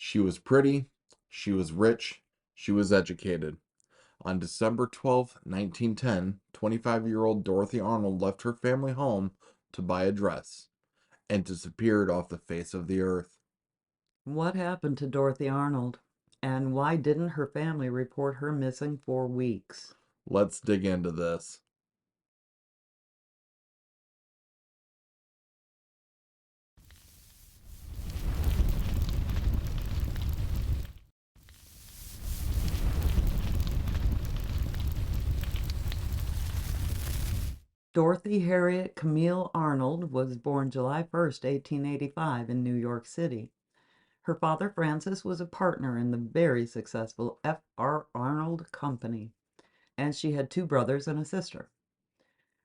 She was pretty, she was rich, she was educated. On December 12th, 1910, 25-year-old Dorothy Arnold left her family home to buy a dress and disappeared off the face of the earth. What happened to Dorothy Arnold? And why didn't her family report her missing for weeks? Let's dig into this. Dorothy Harriet Camille Arnold was born July 1st, 1885, in New York City. Her father, Francis, was a partner in the very successful F.R. Arnold Company, and she had two brothers and a sister.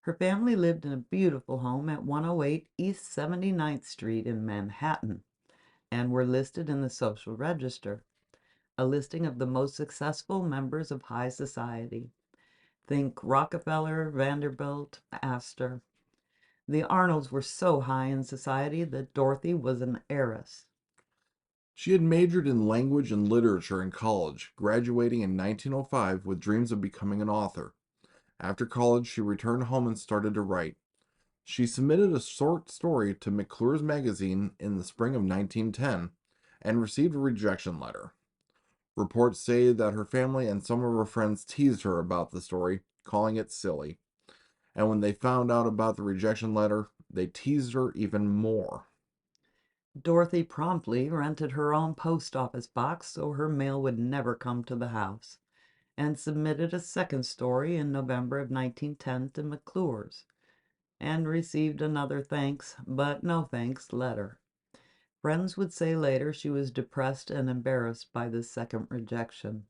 Her family lived in a beautiful home at 108 East 79th Street in Manhattan and were listed in the Social Register, a listing of the most successful members of high society. Think Rockefeller, Vanderbilt, Astor. The Arnolds were so high in society that Dorothy was an heiress. She had majored in language and literature in college, graduating in 1905 with dreams of becoming an author. After college, she returned home and started to write. She submitted a short story to McClure's magazine in the spring of 1910 and received a rejection letter. Reports say that her family and some of her friends teased her about the story, calling it silly. And when they found out about the rejection letter, they teased her even more. Dorothy promptly rented her own post office box so her mail would never come to the house, and submitted a second story in November of 1910 to McClure's, and received another thanks, but no thanks letter. Friends would say later she was depressed and embarrassed by this second rejection.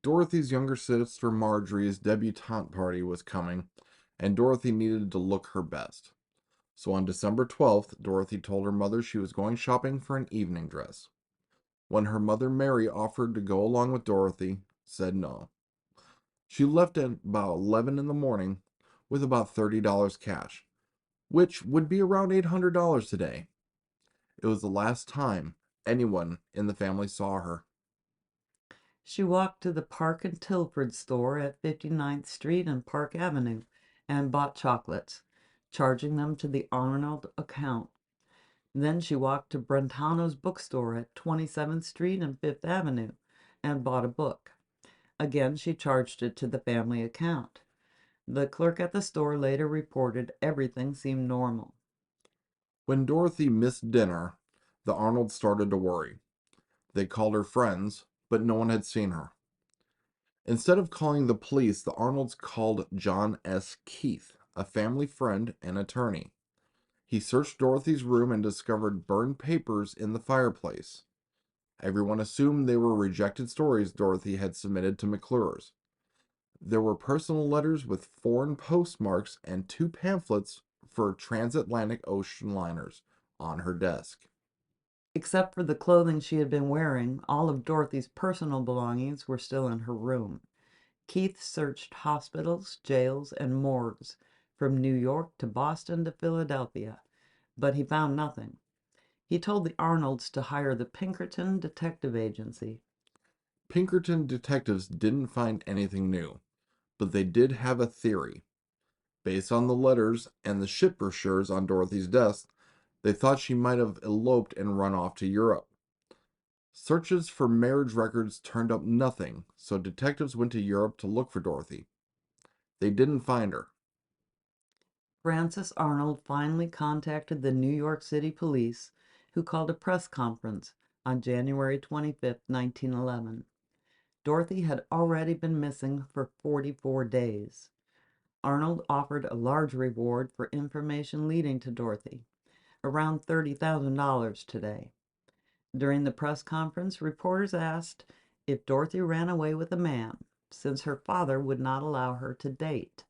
Dorothy's younger sister Marjorie's debutante party was coming, and Dorothy needed to look her best. So on December 12th, Dorothy told her mother she was going shopping for an evening dress. When her mother Mary offered to go along with Dorothy, said no. She left at about 11 in the morning with about $30 cash, which would be around $800 today. It was the last time anyone in the family saw her. She walked to the Park and Tilford store at 59th Street and Park Avenue and bought chocolates, charging them to the Arnold account. Then she walked to Brentano's bookstore at 27th Street and Fifth Avenue and bought a book. Again, she charged it to the family account. The clerk at the store later reported everything seemed normal. When Dorothy missed dinner, the Arnolds started to worry. They called her friends, but no one had seen her. Instead of calling the police, the Arnolds called John S. Keith, a family friend and attorney. He searched Dorothy's room and discovered burned papers in the fireplace. Everyone assumed they were rejected stories Dorothy had submitted to McClure's. There were personal letters with foreign postmarks and two pamphlets for transatlantic ocean liners on her desk. Except for the clothing she had been wearing, all of Dorothy's personal belongings were still in her room. Keith searched hospitals, jails, and morgues, from New York to Boston to Philadelphia, but he found nothing. He told the Arnolds to hire the Pinkerton Detective Agency. Pinkerton detectives didn't find anything new, but they did have a theory. Based on the letters and the ship brochures on Dorothy's desk, they thought she might have eloped and run off to Europe. Searches for marriage records turned up nothing, so detectives went to Europe to look for Dorothy. They didn't find her. Francis Arnold finally contacted the New York City police, who called a press conference on January 25th, 1911. Dorothy had already been missing for 44 days. Arnold offered a large reward for information leading to Dorothy, around $30,000 today. During the press conference, reporters asked if Dorothy ran away with a man, since her father would not allow her to date.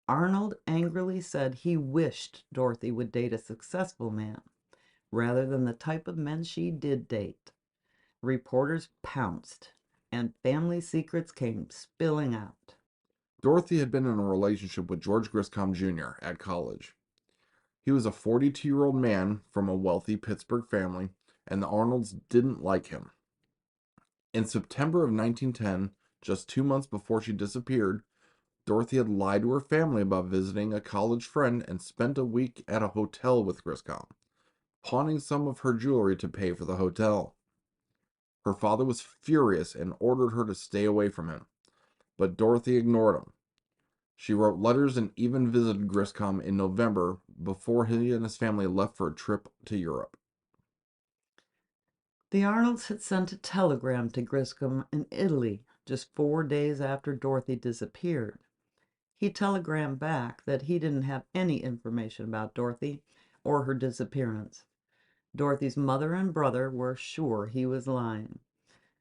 Arnold angrily said he wished Dorothy would date a successful man, rather than the type of men she did date. Reporters pounced, and family secrets came spilling out. Dorothy had been in a relationship with George Griscom Jr. at college. He was a 42-year-old man from a wealthy Pittsburgh family and the Arnolds didn't like him. In September of 1910, just 2 months before she disappeared, Dorothy had lied to her family about visiting a college friend and spent a week at a hotel with Griscom, pawning some of her jewelry to pay for the hotel. Her father was furious and ordered her to stay away from him, but Dorothy ignored him. She wrote letters and even visited Griscom in November before he and his family left for a trip to Europe. The Arnolds had sent a telegram to Griscom in Italy just 4 days after Dorothy disappeared. He telegrammed back that he didn't have any information about Dorothy or her disappearance. Dorothy's mother and brother were sure he was lying,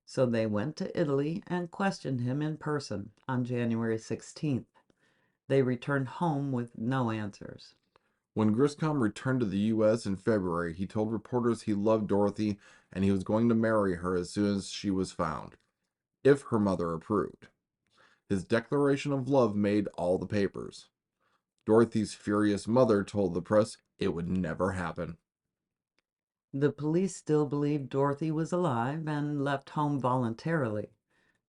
so they went to Italy and questioned him in person on January 16th. They returned home with no answers. When Griscom returned to the U.S. in February, he told reporters he loved Dorothy and he was going to marry her as soon as she was found, if her mother approved. His declaration of love made all the papers. Dorothy's furious mother told the press it would never happen. The police still believed Dorothy was alive and left home voluntarily,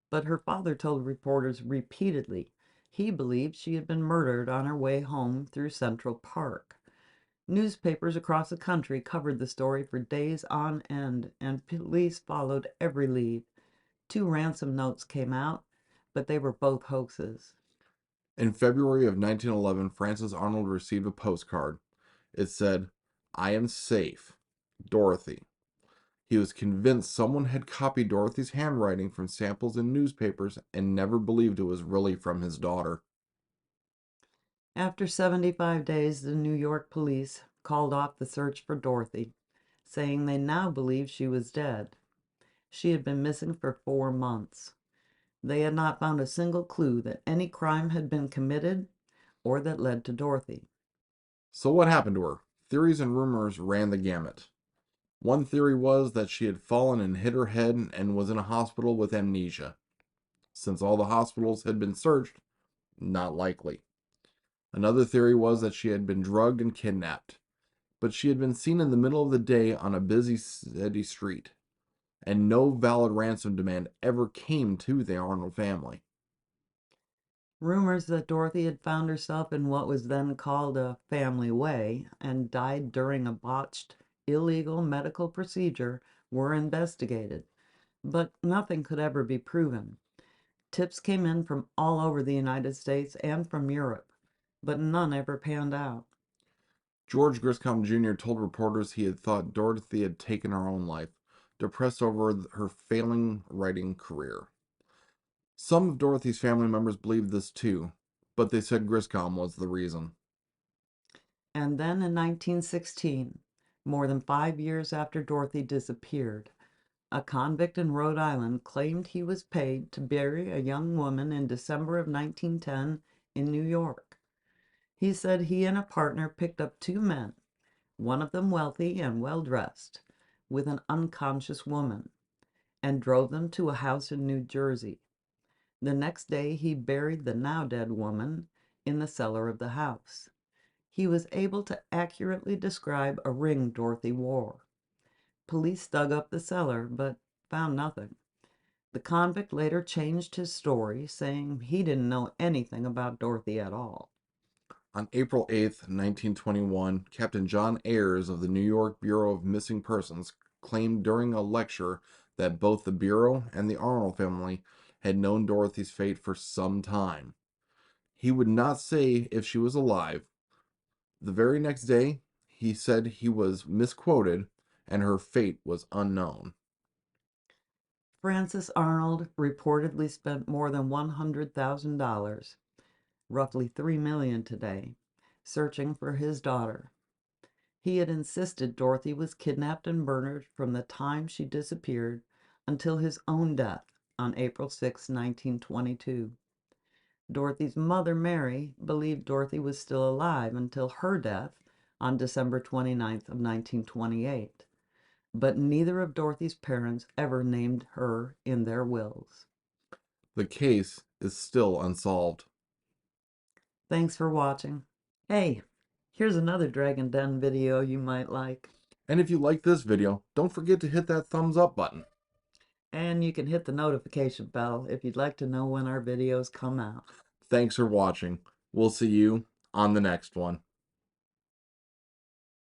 but her father told reporters repeatedly he believed she had been murdered on her way home through Central Park. Newspapers across the country covered the story for days on end, and police followed every lead. 2 ransom notes came out, but they were both hoaxes. In February of 1911, Frances Arnold received a postcard. It said, "I am safe. Dorothy." He was convinced someone had copied Dorothy's handwriting from samples in newspapers and never believed it was really from his daughter. After 75 days, the New York police called off the search for Dorothy, saying they now believed she was dead. She had been missing for 4 months. They had not found a single clue that any crime had been committed or that led to Dorothy. So what happened to her? Theories and rumors ran the gamut. One theory was that she had fallen and hit her head and was in a hospital with amnesia. Since all the hospitals had been searched, not likely. Another theory was that she had been drugged and kidnapped, but she had been seen in the middle of the day on a busy city street, and no valid ransom demand ever came to the Arnold family. Rumors that Dorothy had found herself in what was then called a family way and died during a botched, illegal medical procedure were investigated, but nothing could ever be proven. Tips came in from all over the United States and from Europe, but none ever panned out. George Griscom Jr. told reporters he had thought Dorothy had taken her own life, depressed over her failing writing career. Some of Dorothy's family members believed this too, but they said Griscom was the reason. And then in 1916, more than 5 years after Dorothy disappeared, a convict in Rhode Island claimed he was paid to bury a young woman in December of 1910 in New York. He said he and a partner picked up 2 men, one of them wealthy and well dressed, with an unconscious woman, and drove them to a house in New Jersey. The next day, he buried the now dead woman in the cellar of the house. He was able to accurately describe a ring Dorothy wore. Police dug up the cellar, but found nothing. The convict later changed his story, saying he didn't know anything about Dorothy at all. On April 8th, 1921, Captain John Ayers of the New York Bureau of Missing Persons claimed during a lecture that both the Bureau and the Arnold family had known Dorothy's fate for some time. He would not say if she was alive. The very next day, he said he was misquoted and her fate was unknown. Frances Arnold reportedly spent more than $100,000, roughly $3 million today, searching for his daughter. He had insisted Dorothy was kidnapped and murdered from the time she disappeared until his own death on April 6, 1922. Dorothy's mother, Mary, believed Dorothy was still alive until her death on December 29th of 1928, but neither of Dorothy's parents ever named her in their wills. The case is still unsolved. Thanks for watching. Hey, here's another Dragon Den video you might like. And if you like this video, don't forget to hit that thumbs up button. And you can hit the notification bell if you'd like to know when our videos come out. Thanks for watching. We'll see you on the next one.